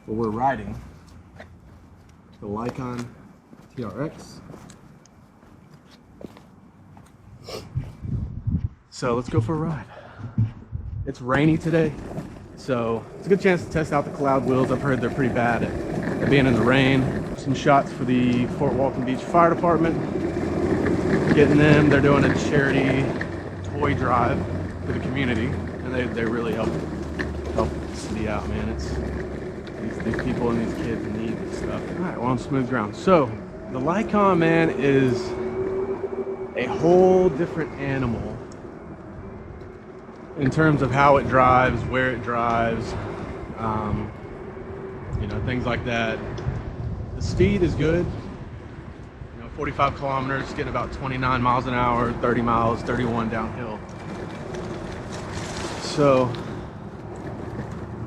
but we're riding the Lycaon TRX. So let's go for a ride. It's rainy today, so it's a good chance to test out the cloud wheels. I've heard they're pretty bad at being in the rain. Some shots for the Fort Walton Beach Fire Department. Getting them, they're doing a charity toy drive for the community, and they really help the city out, man. It's these people and these kids need this stuff. All right, we're on smooth ground. So the Lycaon, man, is a whole different animal in terms of how it drives, where it drives, you know, things like that. The speed is good, you know, 45 kilometers, getting about 29 miles an hour, 30 miles, 31 downhill. So,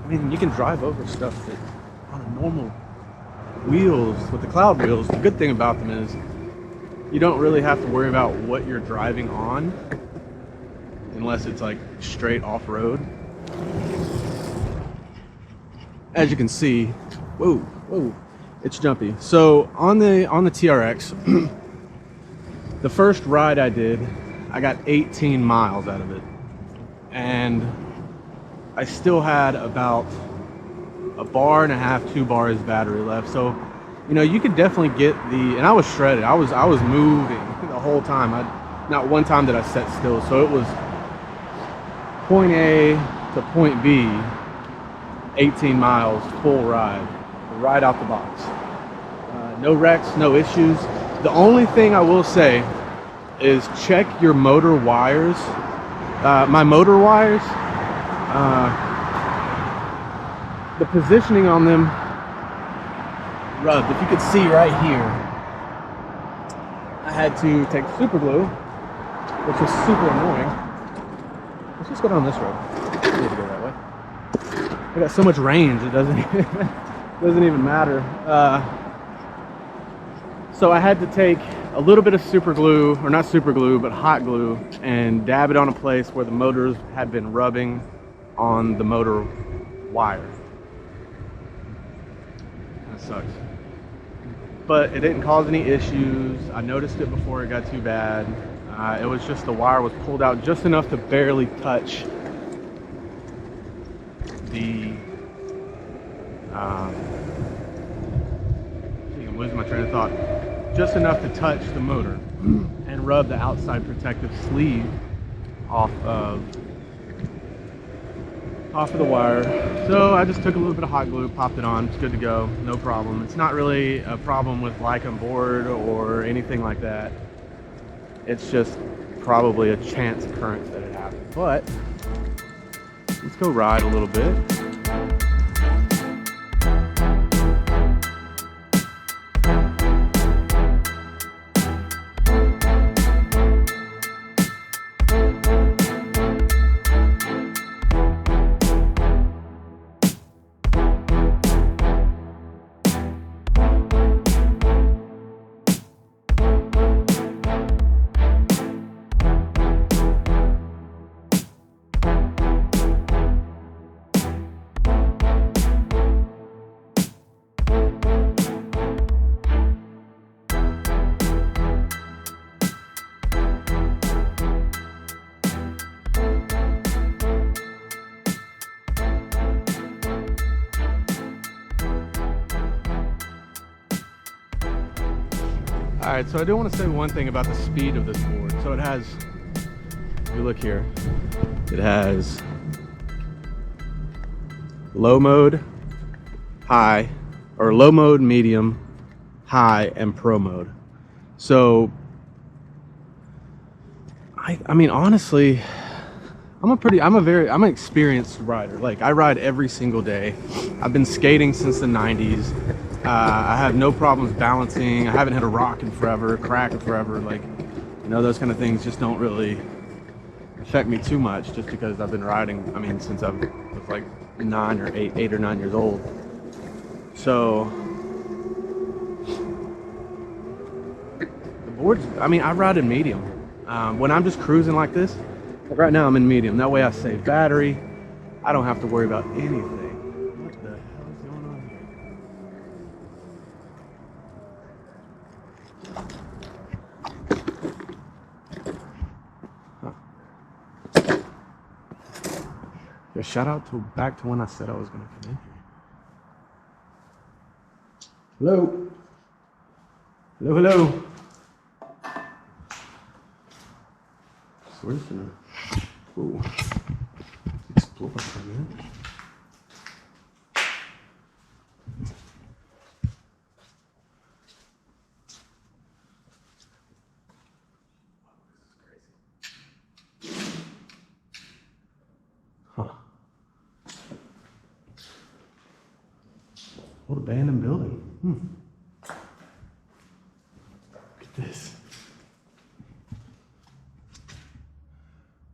I mean, you can drive over stuff that on a normal wheels, with the cloud wheels. The good thing about them is you don't really have to worry about what you're driving on unless it's like straight off-road. As you can see, whoa, it's jumpy. So on the TRX, the first ride I did, I got 18 miles out of it, and I still had about a bar and a half, 2 bars battery left. So, you know, you could definitely get and I was shredded. I was moving the whole time. Not one time did I sit still. So it was point A to point B, 18 miles, full ride, right out the box. No wrecks, no issues. The only thing I will say is check your motor wires. My motor wires, the positioning on them rubbed. If you could see right here, I had to take super glue, which was super annoying. Let's just go down this road. I need to go that way. I got so much range, it doesn't even matter. So I had to take a little bit of super glue, or not super glue, but hot glue, and dab it on a place where the motors had been rubbing on the motor wire. That sucks. But it didn't cause any issues. I noticed it before it got too bad. It was just the wire was pulled out just enough to barely touch the I'm losing my train of thought. Just enough to touch the motor and rub the outside protective sleeve off of the wire. So I just took a little bit of hot glue, popped it on, it's good to go, no problem. It's not really a problem with Lycaon board or anything like that. It's just probably a chance occurrence that it happened. But let's go ride a little bit. Alright, so I do want to say one thing about the speed of this board. So it has, if you look here, it has low mode, high, or low mode, medium, high, and pro mode. So, I mean, honestly, I'm an experienced rider. Like, I ride every single day. I've been skating since the 90s. I have no problems balancing. I haven't hit a rock in forever, crack in forever. Like, you know, those kind of things just don't really affect me too much, just because I've been riding, I mean, since I was like 8 or 9 years old. So the boards, I mean, I ride in medium. When I'm just cruising like this, like right now I'm in medium. That way I save battery. I don't have to worry about anything. What the hell is going on here? A shout out to back to when I said I was going to come in here. Hello. Hello, hello. So we're just gonna explore for a minute. Huh. Old abandoned building. Look at this.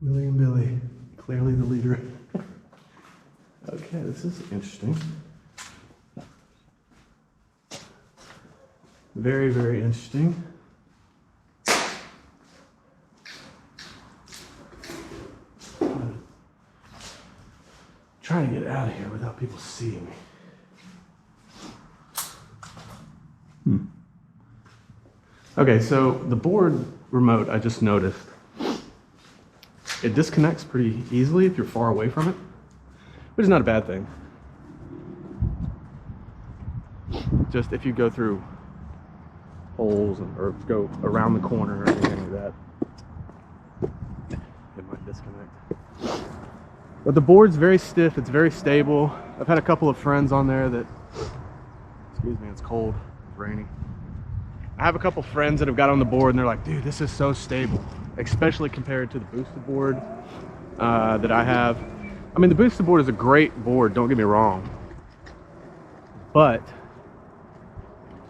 Willie and Billy, clearly the leader. Okay, this is interesting. Very, very interesting. Trying to get out of here without people seeing me. Okay, so the board remote, I just noticed, it disconnects pretty easily if you're far away from it, which is not a bad thing. Just if you go through holes or go around the corner or anything like that, it might disconnect. But the board's very stiff, it's very stable. I've had a couple of friends on there that, excuse me, it's cold, it's rainy. I have a couple friends that have got on the board and they're like, dude, this is so stable, especially compared to the boosted board that I have. I mean, the boosted board is a great board, don't get me wrong, but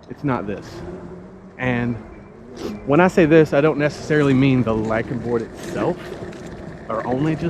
it's not this. And when I say this, I don't necessarily mean the Lycaon board itself, or only just